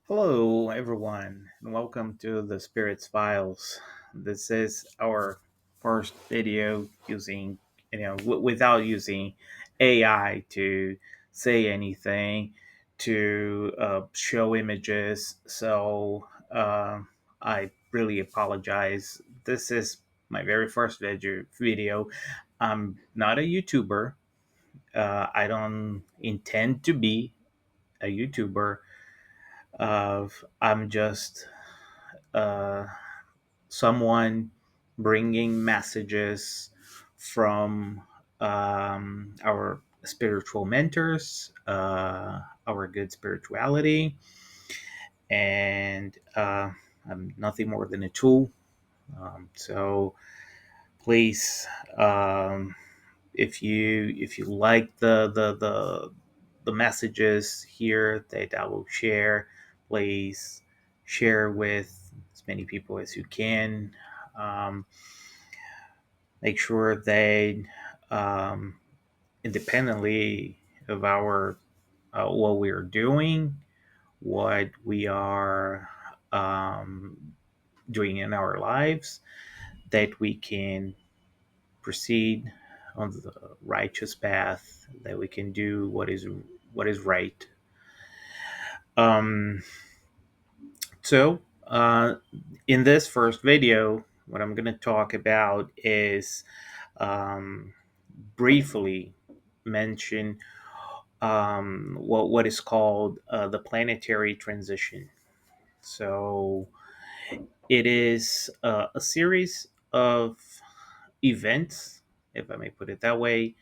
Hello, everyone, and welcome to the Spirits Files. This is our first video using, without using AI to say anything, to show images. So I really apologize. This is my very first video. I'm not a YouTuber. I don't intend to be a YouTuber. I'm just uh, someone bringing messages from our spiritual mentors, our good spirituality, and I'm nothing more than a tool. So please, um, if you like the messages here that I will share, please share with as many people as you can. Um, Make sure that um, independently of our what we are doing, what we are doing in our lives, that we can proceed on the righteous path, that we can do what is right. Um, so, in this first video, what I'm going to talk about is um, briefly mention what is called the planetary transition. So, it is a series of events, if I may put it that way,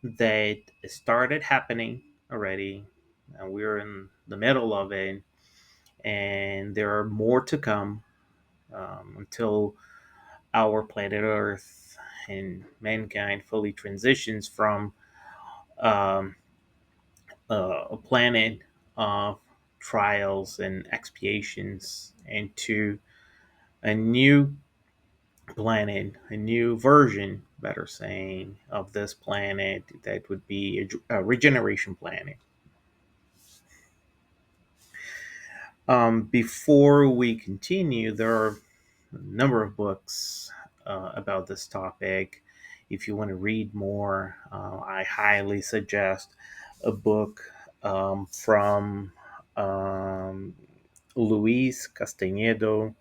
that started happening already, and we're in the middle of it, and there are more to come until our planet Earth and mankind fully transitions from um, a planet of trials and expiations into a new planet, a new version, better saying, of this planet that would be a regeneration planet. Before we continue, there are a number of books about this topic. If you want to read more, I highly suggest a book from um, Louise Castanhedo.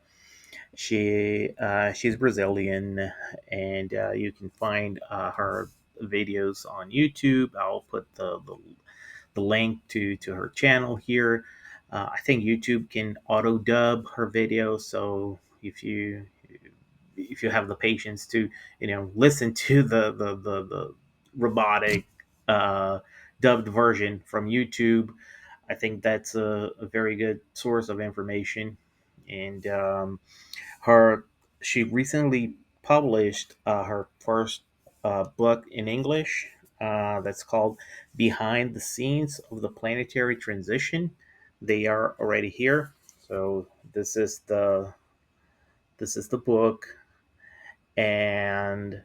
She's Brazilian, and you can find her videos on YouTube. I'll put the link to her channel here. I think YouTube can auto dub her videos, so if you have the patience to listen to the robotic dubbed version from YouTube, I think that's a very good source of information. And her she recently published her first book in English that's called "Behind the Scenes of the Planetary Transition." They are already here, so this is the book, and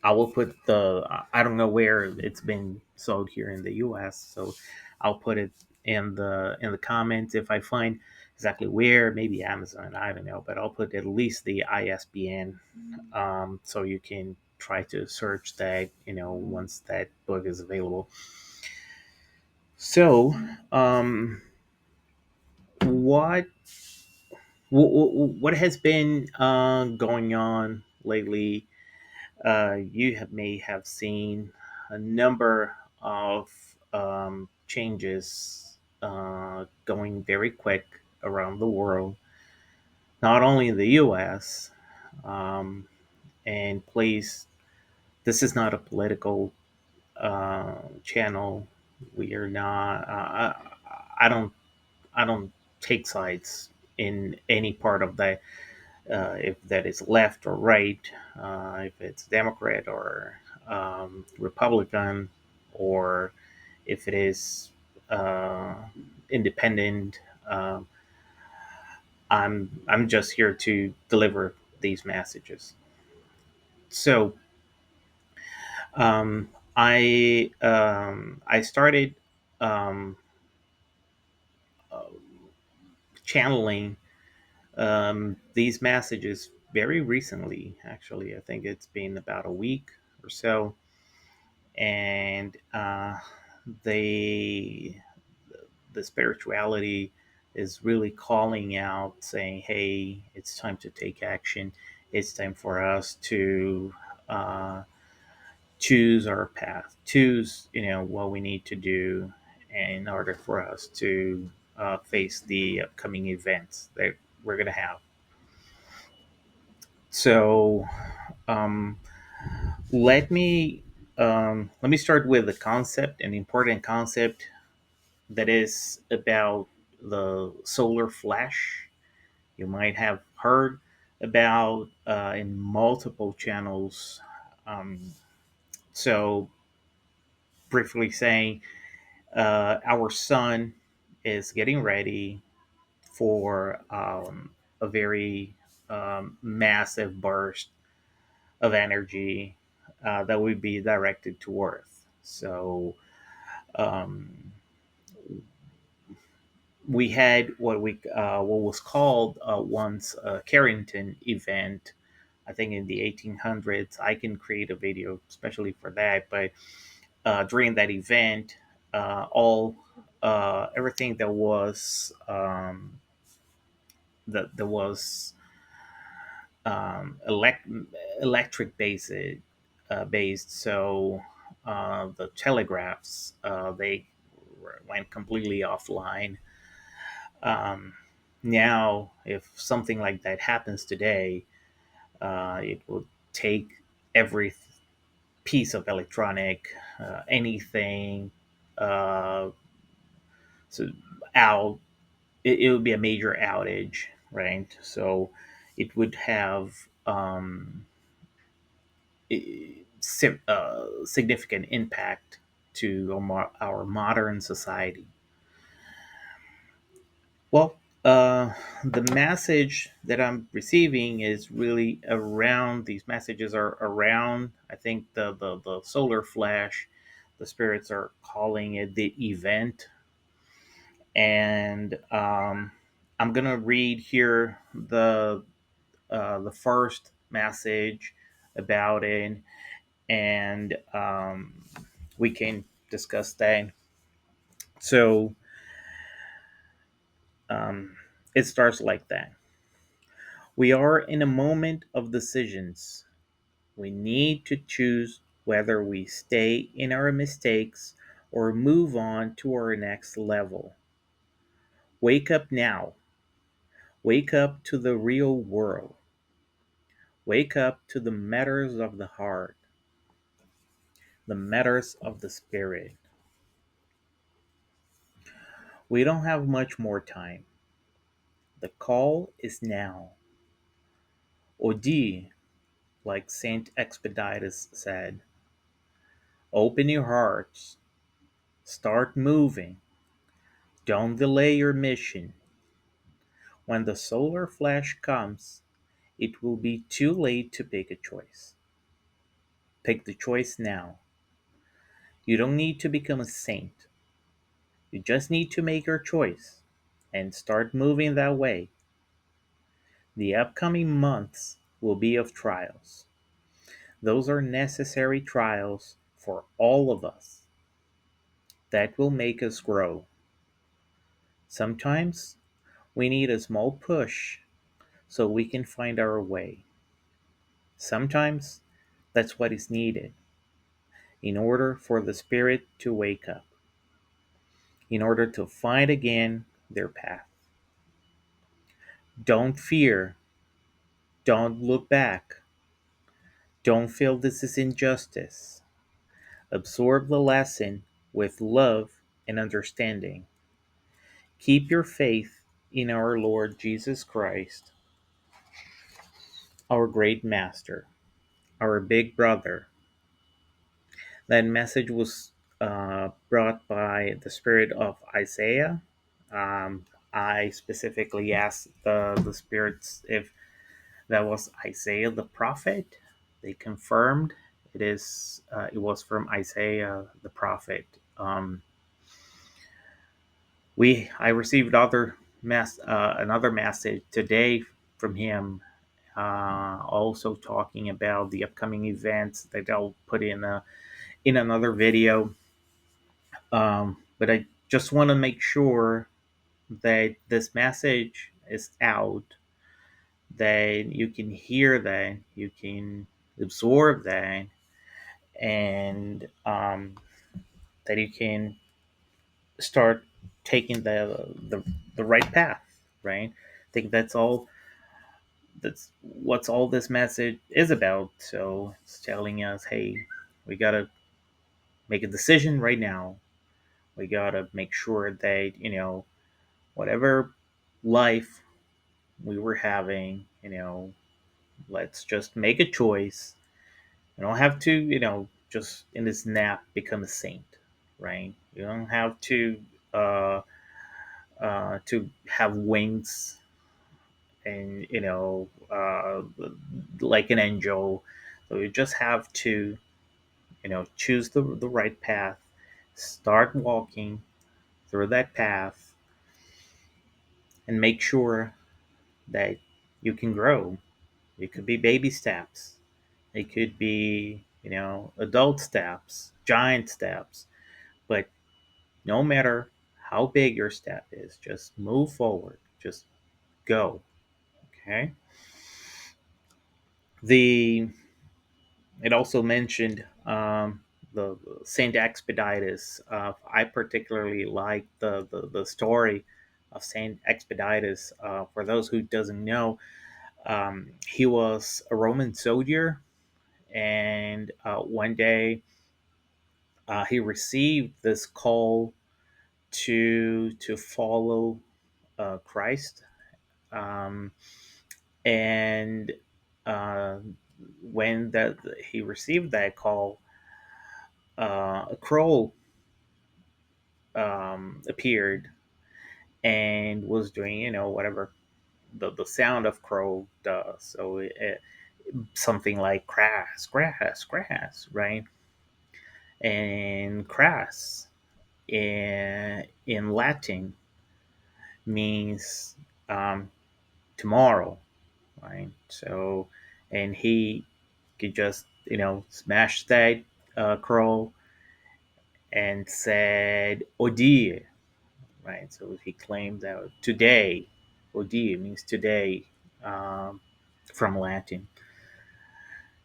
I will put I don't know where it's been sold here in the U.S., so I'll put it in the comments if I find exactly where. Maybe Amazon, I don't know, but I'll put at least the ISBN, so you can try to search that once that book is available. So, what what has been going on lately? May have seen a number of changes going very quick around the world, not only in the U.S. Um, and please, this is not a political channel. We are not. I don't. I don't take sides in any part of that. If that is left or right, if it's Democrat or Republican, or if it is uh, independent. I'm just here to deliver these messages. So I started um, channeling these messages very recently. Actually, I think it's been about a week or so, and they the spirituality is really calling out, saying, "Hey, it's time to take action. It's time for us to uh, choose our path, choose what we need to do in order for us to face the upcoming events that we're going to have." So um, let me start with a concept, an important concept that is about the solar flash. You might have heard about in multiple channels. Um, so, briefly saying, our sun is getting ready for a very massive burst of energy that would be directed to Earth. So, um, we had what was called once a Carrington event. I think in the 1800s. I can create a video especially for that. But during that event, all everything that was electric based. So the telegraphs they went completely offline. Um, Now, if something like that happens today, it will take every piece of electronic, anything, uh, so out. It would be a major outage, right? So it would have significant impact to our modern society. Well, the message that I'm receiving is really around, these messages are around, I think, the solar flash. The spirits are calling it the event. And I'm going to read here the first message about it, and we can discuss that. So um, it starts like that. We are in a moment of decisions. We need to choose whether we stay in our mistakes or move on to our next level. Wake up now. Wake up to the real world. Wake up to the matters of the heart, the matters of the spirit. We don't have much more time. The call is now. Odi, like Saint Expeditius said, open your hearts, start moving, don't delay your mission. When the solar flash comes, it will be too late to pick a choice. Pick the choice now. You don't need to become a saint. You just need to make your choice and start moving that way. The upcoming months will be of trials. Those are necessary trials for all of us. That will make us grow. Sometimes we need a small push so we can find our way. Sometimes that's what is needed in order for the spirit to wake up, in order to find again their path. Don't fear. Don't look back. Don't feel this is injustice. Absorb the lesson with love and understanding. Keep your faith in our Lord Jesus Christ, our great master, our big brother. That message was brought by the spirit of Isaiah. I specifically asked the spirits if that was Isaiah the prophet. They confirmed it was from Isaiah the prophet. I received other another message today from him, also talking about the upcoming events that I'll put in another video. But I just want to make sure that this message is out, that you can hear that, you can absorb that, and that you can start taking the right path. Right? I think that's what's all this message is about. So it's telling us, hey, we gotta make a decision right now. We gotta make sure that whatever life we were having, let's just make a choice. You don't have to, just in this nap become a saint, right? You don't have uh, to have wings and like an angel. So you just have to choose the right path, start walking through that path, and make sure that you can grow. It could be baby steps, it could be adult steps, giant steps, but no matter how big your step is, just move forward, just go. Okay. The It also mentioned the Saint Expeditus. I particularly like the story of Saint Expeditus. For those who doesn't know, he was a Roman soldier, and one day he received this call to follow Christ, um, and uh, when that he received that call, a crow appeared and was doing whatever the sound of crow does. So something like crass, crass, crass, right? And crass in Latin means tomorrow, right? So, and he could just smash that crow and said "odie," right? So he claimed that today, "odie" means today, um, from Latin.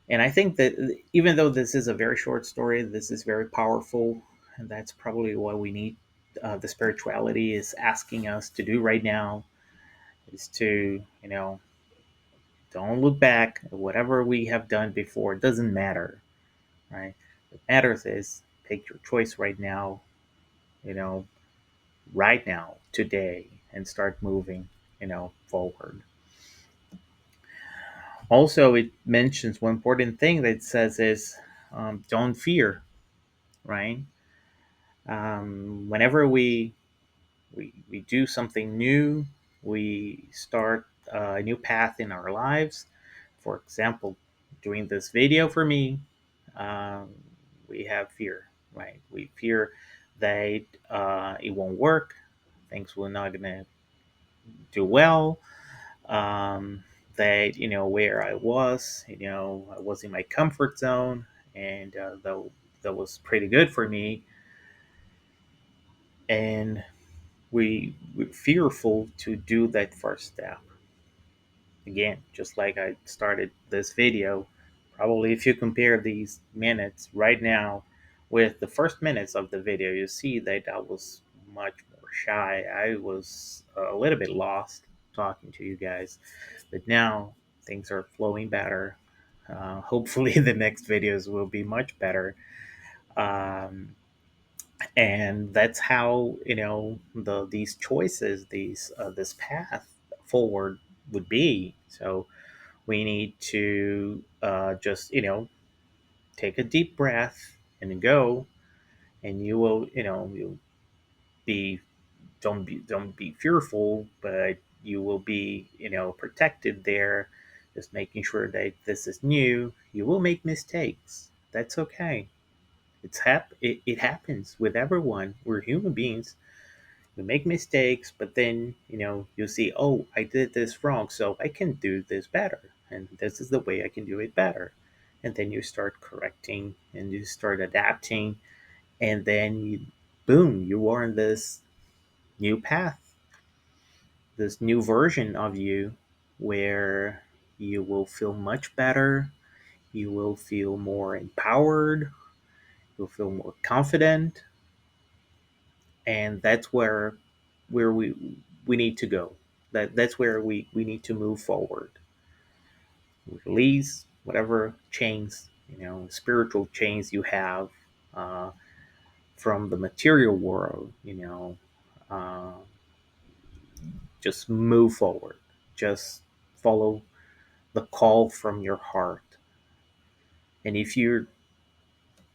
And I think that even though this is a very short story, this is very powerful, and that's probably what we need. The spirituality is asking us to do right now is to don't look back at whatever we have done before. It doesn't matter, right? What matters is take your choice right now, you know, right now, today, and start moving, forward. Also, it mentions one important thing that it says is don't fear, right? Whenever we do something new, we start a new path in our lives. For example, doing this video for me, um, we have fear, right? We fear that it won't work, things will not gonna do well. That where I was, I was in my comfort zone, and that was pretty good for me, and we're fearful to do that first step. Again, just like I started this video, probably if you compare these minutes right now with the first minutes of the video, you see that I was much more shy. I was a little bit lost talking to you guys, but now things are flowing better. Hopefully, the next videos will be much better. Um, and that's how these choices, this path forward would be. So we need to just take a deep breath and go, and you will you'll be don't be fearful, but you will be protected there, just making sure that this is new. You will make mistakes, that's okay. It happens with everyone. We're human beings. We make mistakes, but then, you see, oh, I did this wrong, so I can do this better. And this is the way I can do it better. And then you start correcting and you start adapting. And then, boom, you are in this new path, this new version of you where you will feel much better. You will feel more empowered. You'll feel more confident. And that's where we need to go. That's where we need to move forward. Release whatever chains, spiritual chains you have uh, from the material world. Uh, just move forward. Just follow the call from your heart. And if you're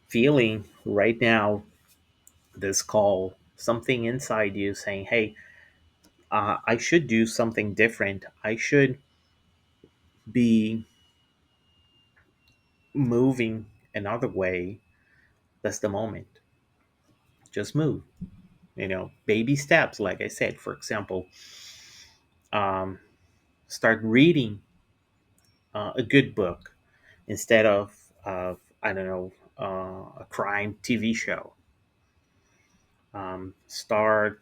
feeling right now this call, something inside you saying, "Hey, I should do something different. I should be moving another way," that's the moment. Just move. Baby steps. Like I said, for example, um, start reading a good book instead of I don't know, a crime TV show. Start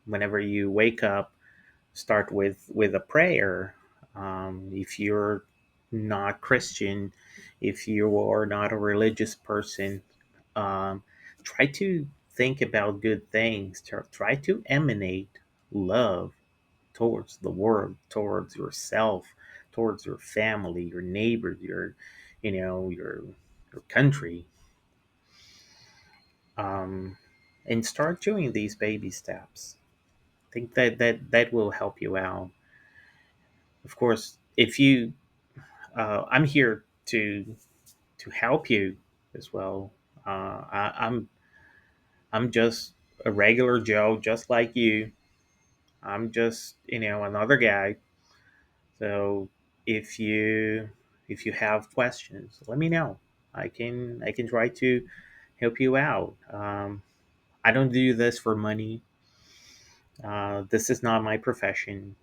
whenever you wake up. Start with a prayer. If you're not Christian, if you are not a religious person, um, try to think about good things. Try to emanate love towards the world, towards yourself, towards your family, your neighbors, your country, um, and start doing these baby steps. I think that will help you out. Of course, if you, I'm here to help you as well. I'm just a regular Joe, just like you. I'm just another guy. So if you have questions, let me know. I can try to help you out. I don't do this for money. This is not my profession,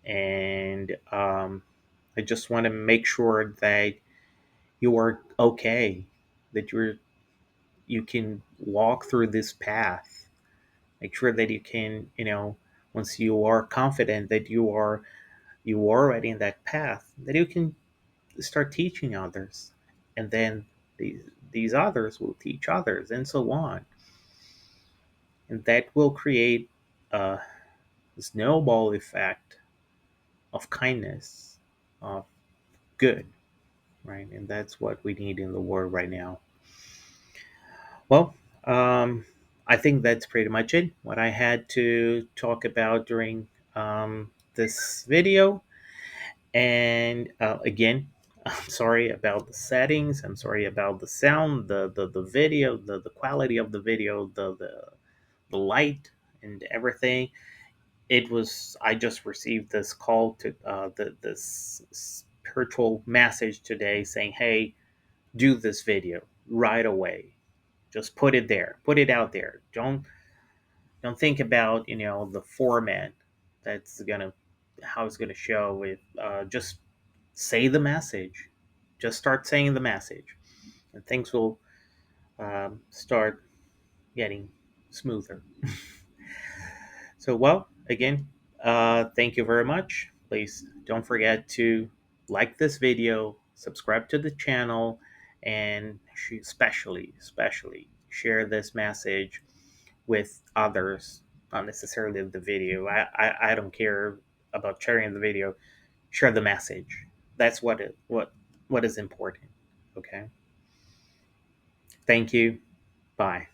and I just want to make sure that you are okay, that you can walk through this path. Make sure that you can, once you are confident that you are already in that path, that you can start teaching others, and then these others will teach others, and so on, and that will create a snowball effect of kindness, of good, right? And that's what we need in the world right now. Well, I think that's pretty much it. What I had to talk about during this video. And again, I'm sorry about the settings. I'm sorry about the sound, the video, the quality of the video, the light, and everything. It was, I just received this call to this spiritual message today saying, "Hey, do this video right away. Just put it there. Put it out there. Don't think about the format that's gonna how it's gonna show it. Just say the message. Just start saying the message, and things will start getting smoother." So, well, again, thank you very much. Please don't forget to like this video, subscribe to the channel, and especially share this message with others, not necessarily the video. I don't care about sharing the video. Share the message. That's what is important. Okay. Thank you. Bye.